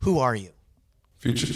Who are you? Future.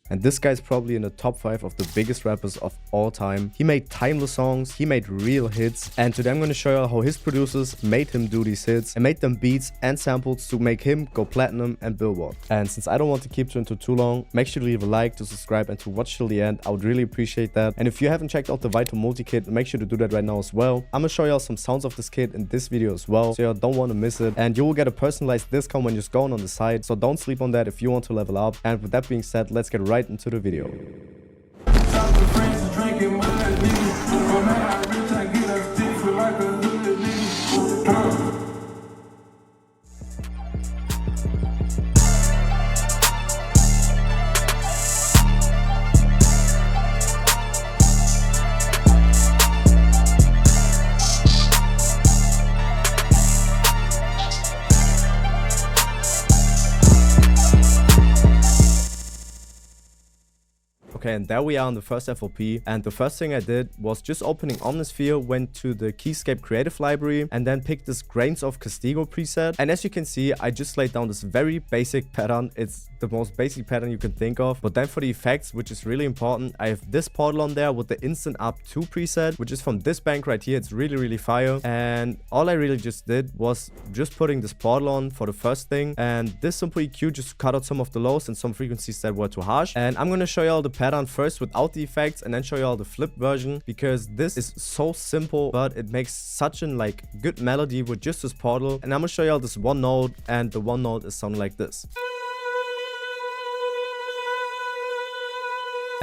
And this guy's probably in the top 5 of the biggest rappers of all time. He made timeless songs, he made real hits, and today I'm going to show you how his producers made him do these hits and made them beats and samples to make him go platinum and Billboard. And since I don't want to keep you into too long, make sure to leave a like, to subscribe, and to watch till the end. I would really appreciate that. And if you haven't checked out the Vital Multi kit, make sure to do that right now as well. I'm going to show y'all some sounds of this kit in this video as well, so y'all don't want to miss it. And you will get a personalized discount when you're going on the site, so don't sleep on that if you want to level up. And with that being said, let's get right into the video. Okay, and there we are on the first FOP, and the first thing I did was just opening Omnisphere, went to the Keyscape Creative Library, and then picked this Grains of Castigo preset. And as you can see, I just laid down this very basic pattern. It's the most basic pattern you can think of. But then for the effects, which is really important, I have this portal on there with the Instant Up 2 preset, which is from this bank right here. It's really, really fire. And all I really just did was just putting this portal on for the first thing, and this simple EQ just to cut out some of the lows and some frequencies that were too harsh. And I'm gonna show you all the pattern first without the effects, and then show you all the flip version, because this is so simple but it makes such an good melody with just this portal. And I'm gonna show you all this one note, and the one note is sounding like this.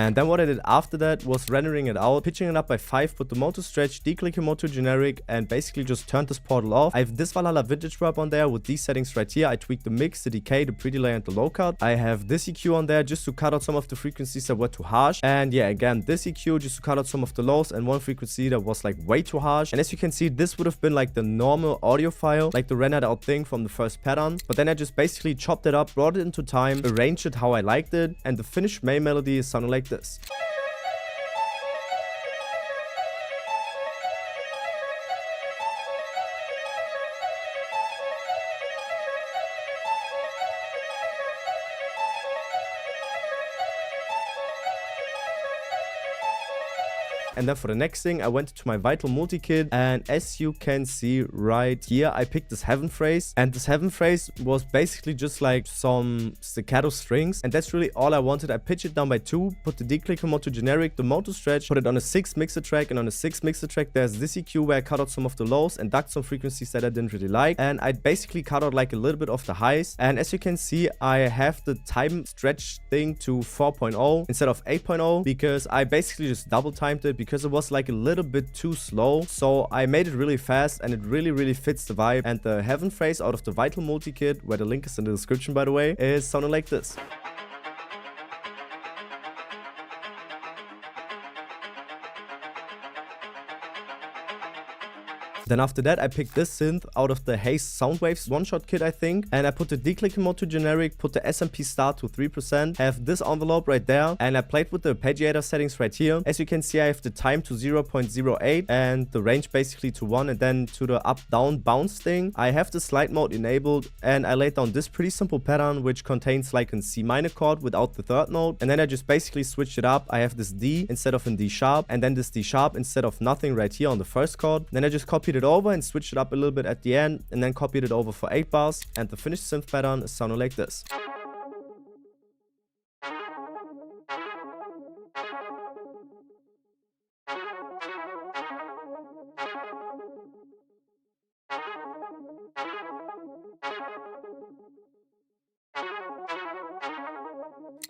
And then what I did after that was rendering it out, pitching it up by 5, put the motor stretch, declicking motor generic, and basically just turned this portal off. I have this Valhalla vintage drop on there with these settings right here. I tweaked the mix, the decay, the pre-delay, and the low cut. I have this EQ on there just to cut out some of the frequencies that were too harsh. And yeah, again, this EQ just to cut out some of the lows, and one frequency that was way too harsh. And as you can see, this would have been the normal audio file, the rendered out thing from the first pattern. But then I just basically chopped it up, brought it into time, arranged it how I liked it, and the finished main melody is sounding like this. And then for the next thing, I went to my Vital Multi kit, and as you can see right here, I picked this Heaven phrase, and this Heaven phrase was basically just some staccato strings, and that's really all I wanted. I pitched it down by 2, put the declicker motor generic, the motor stretch, put it on a 6 mixer track, and on a 6 mixer track there's this EQ where I cut out some of the lows and ducked some frequencies that I didn't really like, and I basically cut out a little bit of the highs. And as you can see, I have the time stretch thing to 4.0 instead of 8.0, because I basically just double timed it, because it was a little bit too slow. So I made it really fast, and it really fits the vibe. And the Heaven phrase out of the Vital Multi kit, where the link is in the description by the way, is sounding like this. Then after that, I picked this synth out of the Haze Soundwaves one-shot kit, I think. And I put the declicking mode to generic, put the SMP start to 3%, have this envelope right there, and I played with the arpeggiator settings right here. As you can see, I have the time to 0.08 and the range basically to 1, and then to the up-down bounce thing, I have the slide mode enabled, and I laid down this pretty simple pattern which contains a C minor chord without the third note. And then I just basically switched it up. I have this D instead of in D sharp, and then this D sharp instead of nothing right here on the first chord. Then I just copied it over and switched it up a little bit at the end, and then copied it over for 8 bars, and the finished synth pattern is sounding like this.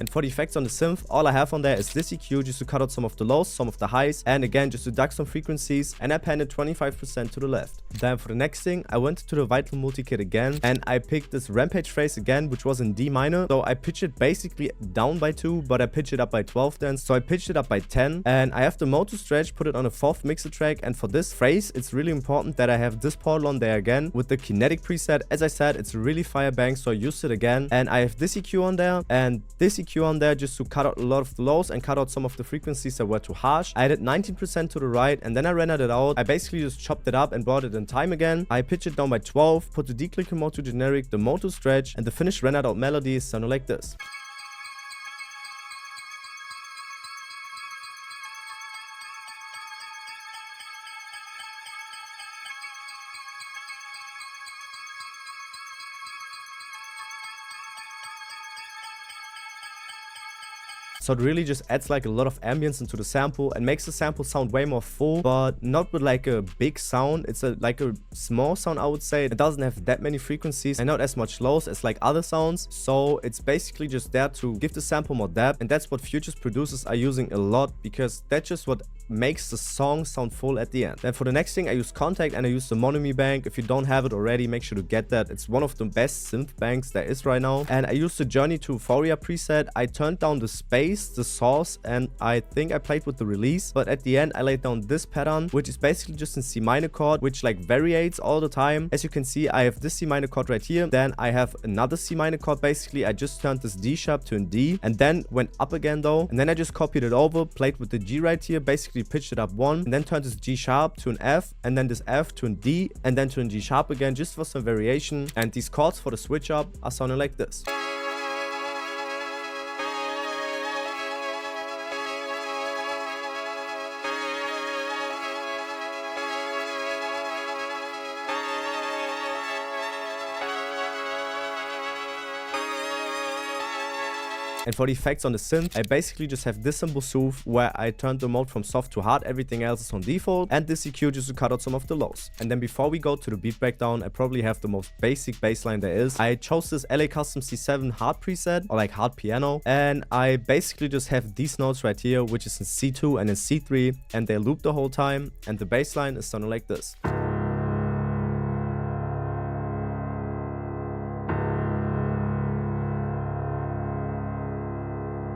And for the effects on the synth, all I have on there is this EQ just to cut out some of the lows, some of the highs, and again just to duck some frequencies, and I panned it 25% to the left. Then for the next thing, I went to the Vital Multi kit again, and I picked this Rampage phrase again, which was in D minor. So I pitched it basically down by 2, but I pitched it up by 12 then. So I pitched it up by 10, and I have the motor stretch, put it on a 4th mixer track. And for this phrase, it's really important that I have this portal on there again with the kinetic preset. As I said, it's really fire bang, so I used it again. And I have this EQ on there, and this EQ EQ on there just to cut out a lot of the lows and cut out some of the frequencies that were too harsh. I added 19% to the right, and then I rendered it out. I basically just chopped it up and brought it in time again. I pitched it down by 12, put the declicker mode to generic, the mode to stretch, and the finished rendered out melody is sounding like this. So it really just adds like a lot of ambience into the sample and makes the sample sound way more full, but not with like a big sound. It's like a small sound, I would say. It doesn't have that many frequencies and not as much lows as like other sounds. So it's basically just there to give the sample more depth, and that's what Future's producers are using a lot, because that's just what makes the song sound full at the end. Then for the next thing, I use Contact and I use the Monomy bank. If you don't have it already, make sure to get that. It's one of the best synth banks there is right now. And I used the Journey to Euphoria preset. I turned down the space, the source, and I think I played with the release, but at the end I laid down this pattern, which is basically just in C minor chord, which like variates all the time. As you can see, I have this C minor chord right here, then I have another C minor chord. Basically I just turned this D sharp to a D and then went up again though, and then I just copied it over, played with the G right here, basically pitched it up one, and then turned this G sharp to an F, and then this F to a D, and then to a G sharp again, just for some variation. And these chords for the switch up are sounding like this. And for the effects on the synth, I basically just have this symbol soothe, where I turned the mode from soft to hard, everything else is on default, and this EQ just to cut out some of the lows. And then before we go to the beat breakdown, I probably have the most basic bass line there is. I chose this LA Custom C7 hard preset, or like hard piano, and I basically just have these notes right here, which is in C2 and in C3, and they loop the whole time, and the bass line is sounding like this.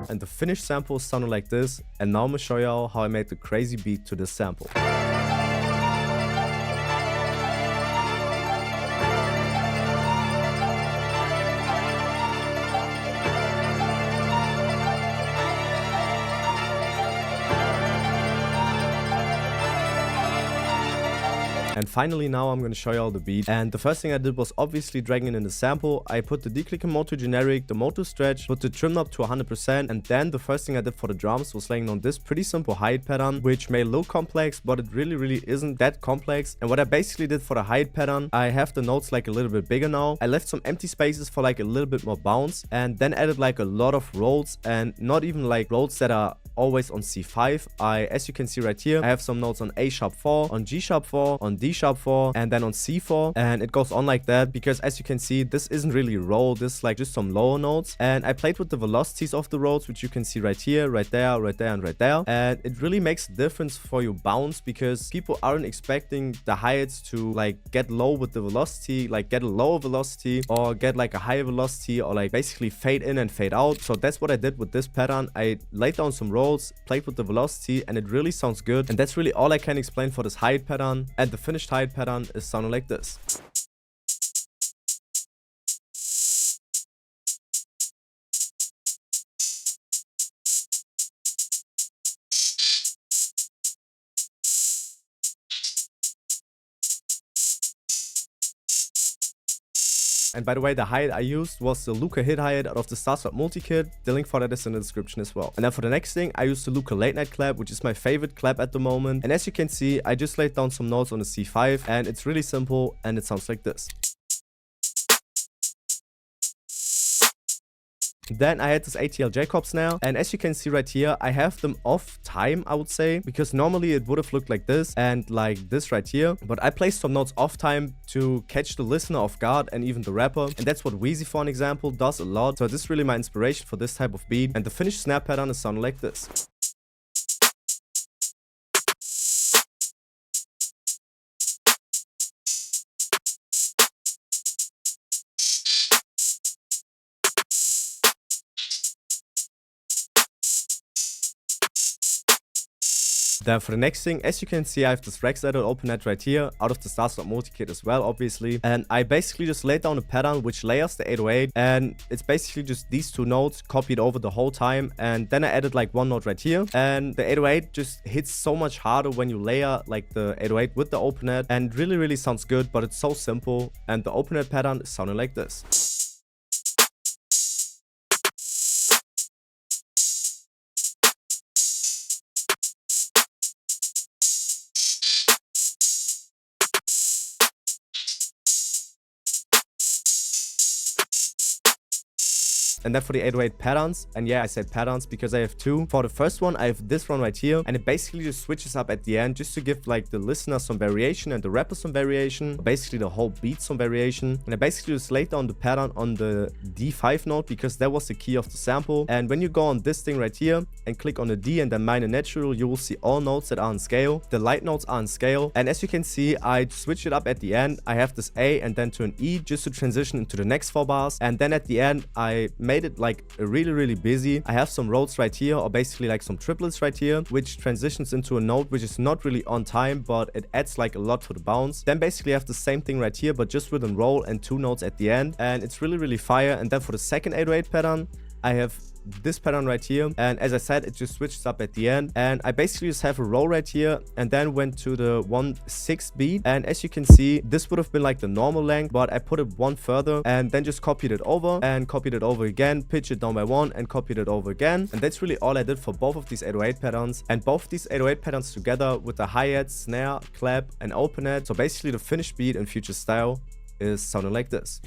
And the finished sample sounded like this, and now I'm gonna show y'all how I made the crazy beat to this sample. And finally now I'm going to show you all the beat. And the first thing I did was obviously dragging it in the sample. I put the declicker mode to generic, the mode to stretch, put the trim knob to 100%, and then the first thing I did for the drums was laying on this pretty simple hi-hat pattern, which may look complex, but it really isn't that complex. And what I basically did for the hi-hat pattern, I have the notes like a little bit bigger now. I left some empty spaces for like a little bit more bounce, and then added like a lot of rolls, and not even like rolls that are always on C5. As you can see right here, I have some notes on A sharp 4, on G sharp 4, on D sharp 4, and then on C4, and it goes on like that, because as you can see, this isn't really a roll, this is like just some lower notes. And I played with the velocities of the rolls, which you can see right here, right there, right there, and right there, and it really makes a difference for your bounce, because people aren't expecting the hi-hats to like get low with the velocity, like get a lower velocity or get like a higher velocity, or like basically fade in and fade out. So that's what I did with this pattern. I laid down some rolls, played with the velocity, and it really sounds good. And that's really all I can explain for this hi-hat pattern. And the finished hi-hat pattern is sounding like this. And by the way, the hi-hat I used was the Luca hit hi-hat out of the Starswap multi-kit. The link for that is in the description as well. And then for the next thing, I used the Luca late night clap, which is my favorite clap at the moment. And as you can see, I just laid down some notes on the C5, and it's really simple, and it sounds like this. Then I had this ATL Jacob snare, and as you can see right here, I have them off time, I would say, because normally it would have looked like this and like this right here, but I placed some notes off time to catch the listener off guard and even the rapper, and that's what Wheezy, for an example, does a lot. So this is really my inspiration for this type of beat, and the finished snare pattern is sounding like this. Then for the next thing, as you can see, I have this Rex Edit OpenNet right here out of the Stars multi-kit as well, obviously. And I basically just laid down a pattern which layers the 808, and it's basically just these two notes copied over the whole time. And then I added like one note right here, and the 808 just hits so much harder when you layer like the 808 with the OpenNet, and really sounds good, but it's so simple. And the OpenNet pattern is sounding like this. And then for the 808 patterns, and yeah, I said patterns because I have two. For the first one, I have this one right here, and it basically just switches up at the end just to give like the listener some variation and the rapper some variation, basically the whole beat some variation. And I basically just laid down the pattern on the D5 note because that was the key of the sample. And when you go on this thing right here and click on the D and then minor natural, you will see all notes that are on scale. The light notes are on scale, and as you can see, I switch it up at the end. I have this A and then to an E just to transition into the next 4 bars, and then at the end I made it like really busy. I have some roads right here, or basically like some triplets right here, which transitions into a note which is not really on time, but it adds like a lot to the bounce. Then basically I have the same thing right here, but just with a roll and 2 notes at the end, and it's really fire. And then for the second 808 pattern, I have this pattern right here, and as I said, it just switches up at the end. And I basically just have a roll right here and then went to the 1/6 beat, and as you can see, this would have been like the normal length, but I put it one further and then just copied it over and copied it over again, pitched it down by 1 and copied it over again. And that's really all I did for both of these 808 patterns. And both of these 808 patterns together with the hi-hat, snare, clap and open-hat, so basically the finished beat in Future style, is sounding like this.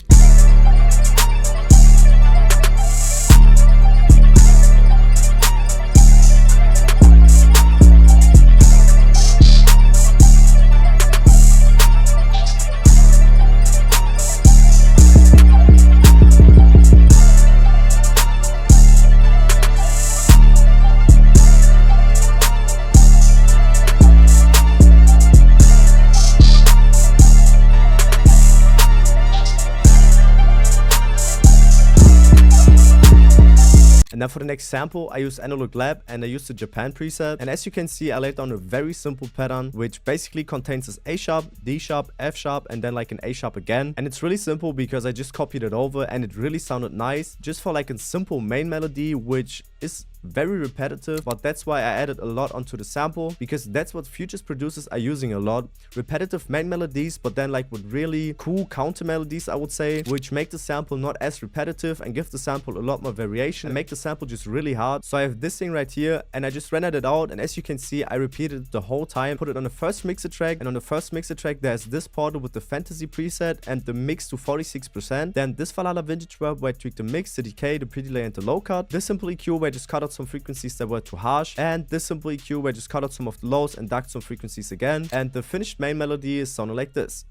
And then for the next sample, I used Analog Lab and I used the Japan preset. And as you can see, I laid down a very simple pattern, which basically contains this A sharp, D sharp, F sharp, and then like an A sharp again. And it's really simple because I just copied it over and it really sounded nice just for like a simple main melody, which is very repetitive, but that's why I added a lot onto the sample, because that's what Future's producers are using a lot. Repetitive main melodies, but then like with really cool counter melodies, I would say, which make the sample not as repetitive and give the sample a lot more variation and make the sample just really hard. So I have this thing right here and I just rendered it out, and as you can see, I repeated it the whole time, put it on the first mixer track, and on the first mixer track there's this portal with the fantasy preset and the mix to 46%. Then this Valhalla vintage verb where I tweaked the mix, the decay, the pre-delay and the low cut. This simple EQ where I just cut out some frequencies that were too harsh, and this simple EQ where I just cut out some of the lows and ducked some frequencies again. And the finished main melody is sounding like this.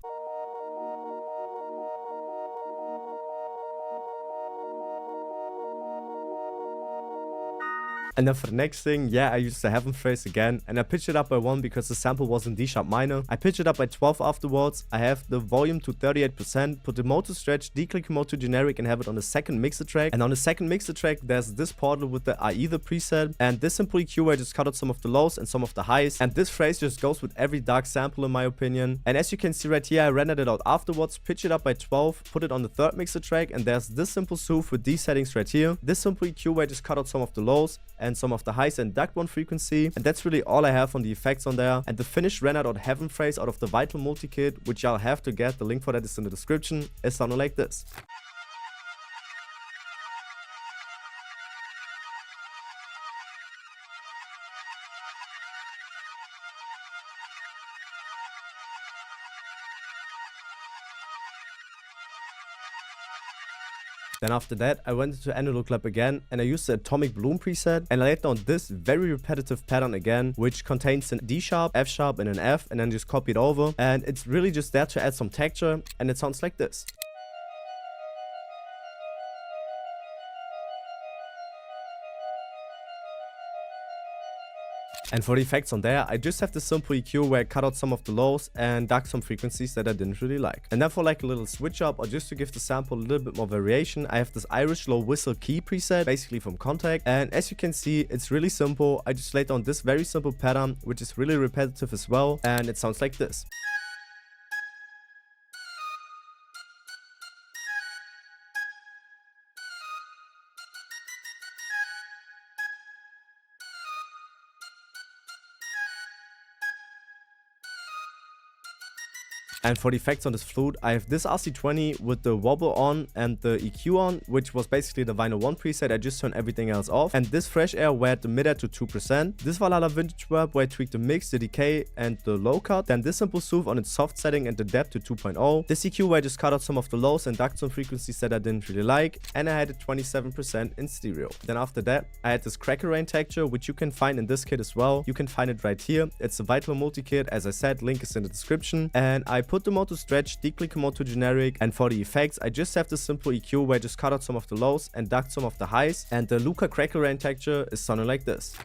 And then for the next thing, yeah, I used the heaven phrase again, and I pitched it up by 1 because the sample was in D sharp minor. I pitched it up by 12 afterwards. I have the volume to 38%, put the mode to stretch, declick mode to generic, and have it on the second mixer track. And on the second mixer track, there's this portal with the either preset, and this simple EQ where I just cut out some of the lows and some of the highs. And this phrase just goes with every dark sample in my opinion. And as you can see right here, I rendered it out afterwards, pitched it up by 12, put it on the third mixer track, and there's this simple soothe with these settings right here. This simple EQ where I just cut out some of the lows and some of the highs and ducked one frequency, and that's really all I have on the effects on there. And the finished rendered out heaven phrase out of the Vital multi-kit, which y'all have to get, the link for that is in the description, is sounding like this. Then after that, I went into Analog Lab again and I used the Atomic Bloom preset, and I laid down this very repetitive pattern again, which contains an D sharp, F sharp and an F, and then just copy it over. And it's really just there to add some texture, and it sounds like this. And for the effects on there, I just have the simple EQ where I cut out some of the lows and duck some frequencies that I didn't really like. And then for like a little switch up or just to give the sample a little bit more variation, I have this Irish low whistle key preset, basically from Contact. And as you can see, it's really simple. I just laid down this very simple pattern, which is really repetitive as well. And it sounds like this. And for the effects on this flute, I have this RC20 with the wobble on and the EQ on, which was basically the Vinyl 1 preset. I just turned everything else off. And this Fresh Air where I had the mid-air to 2%. This Valhalla Vintage Verb where I tweaked the mix, the decay, and the low cut. Then this Simple Soothe on its soft setting and the depth to 2.0. This EQ where I just cut out some of the lows and ducked some frequencies that I didn't really like. And I had it 27% in stereo. Then after that, I had this Cracker Rain texture, which you can find in this kit as well. You can find it right here. It's a Vital Multi kit. As I said, link is in the description. And I put the mode to stretch, declick mode to generic, and for the effects I just have the simple EQ where I just cut out some of the lows and ducked some of the highs, and the Luca Crackle Rain texture is sounding like this.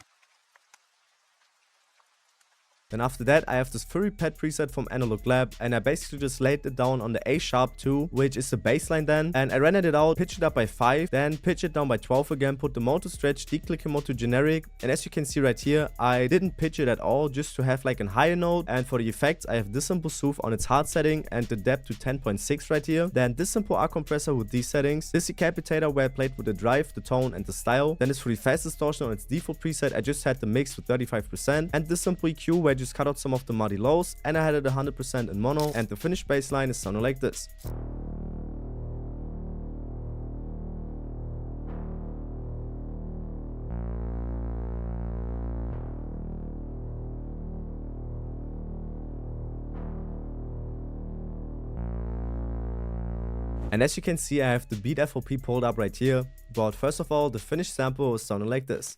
Then after that, I have this Furry Pet preset from Analog Lab, and I basically just laid it down on the A sharp 2, which is the bassline then, and I rendered it out, pitched it up by 5, then pitch it down by 12 again, put the mode to stretch, declick mode to generic, and as you can see right here, I didn't pitch it at all, just to have like a higher note. And for the effects, I have this Simple Soothe on its hard setting and the depth to 10.6 right here, then this simple arc compressor with these settings, this decapitator where I played with the drive, the tone, and the style, then this for the fast distortion on its default preset, I just had the mix with 35%, and this simple EQ where I just cut out some of the muddy lows, and I had it 100% in mono, and the finished bass line is sounding like this. And as you can see, I have the beat FOP pulled up right here, but first of all, the finished sample is sounding like this.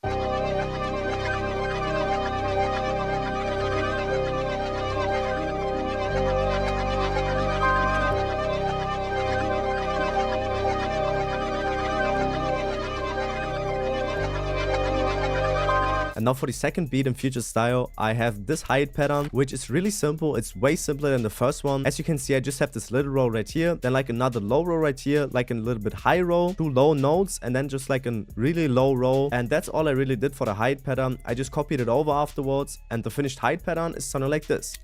And now for the second beat in Future Style, I have this hi-hat pattern, which is really simple. It's way simpler than the first one. As you can see, I just have this little roll right here, then like another low roll right here, like a little bit high roll, 2 low notes, and then just like a really low roll. And that's all I really did for the hi-hat pattern. I just copied it over afterwards, and the finished hi-hat pattern is sounding like this.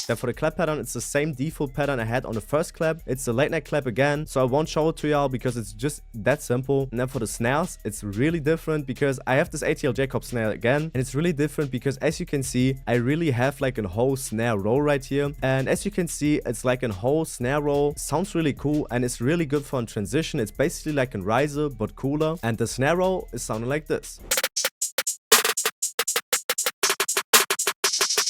Then for the clap pattern, it's the same default pattern I had on the first clap. It's the late night clap again, so I won't show it to y'all because it's just that simple. And then for the snares, it's really different because I have this ATL Jacob snare again, and it's really different because as you can see, I really have like a whole snare roll right here. And as you can see, it's like a whole snare roll. Sounds really cool, and it's really good for a transition. It's basically like a riser, but cooler. And the snare roll is sounding like this.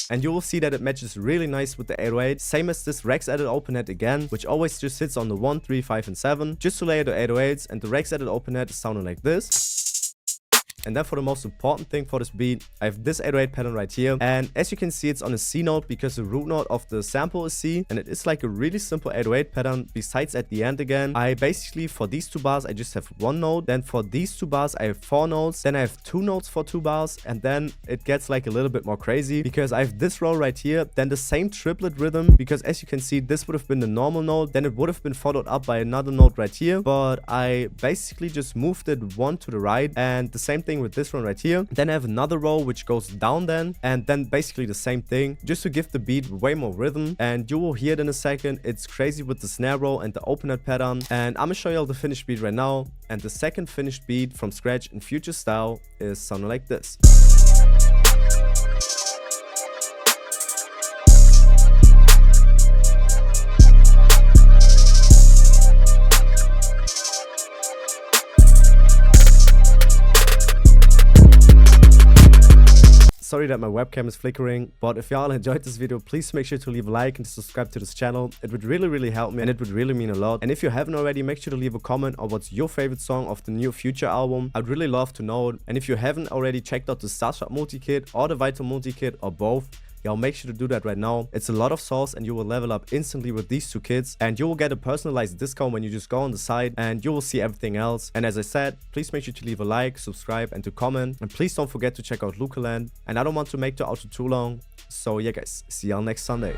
And you will see that it matches really nice with the 808, same as this Rex Edit open head again, which always just sits on the 1, 3, 5, and 7, just to layer the 808s, and the Rex Edit open head is sounding like this. And then for the most important thing for this beat, I have this 808 pattern right here. And as you can see, it's on a C note because the root note of the sample is C. And it is like a really simple 808 pattern. Besides at the end again, I basically, for these 2 bars, I just have 1 note. Then for these 2 bars, I have 4 notes. Then I have 2 notes for 2 bars. And then it gets like a little bit more crazy because I have this roll right here. Then the same triplet rhythm, because as you can see, this would have been the normal note. Then it would have been followed up by another note right here. But I basically just moved it 1 to the right. And the same thing with this one right here. Then I have another roll which goes down then, and then basically the same thing just to give the beat way more rhythm. And you will hear it in a second. It's crazy with the snare roll and the open head pattern. And I'm gonna show you all the finished beat right now. And the second finished beat from scratch in Future Style is sounding like this. sorry that my webcam is flickering, but if y'all enjoyed this video, please make sure to leave a like and subscribe to this channel. It would really help me and it would really mean a lot. And if you haven't already, make sure to leave a comment on what's your favorite song of the new Future album. I'd really love to know it. And if you haven't already checked out the Starshot multi-kit or the Vital multi-kit or both, y'all make sure to do that right now. It's a lot of souls and you will level up instantly with these two kits, and you will get a personalized discount when you just go on the site and you will see everything else. And as I said, please make sure to leave a like, subscribe and to comment, and please don't forget to check out Lucaland. And I don't want to make the outro too long, so yeah guys, see y'all next Sunday.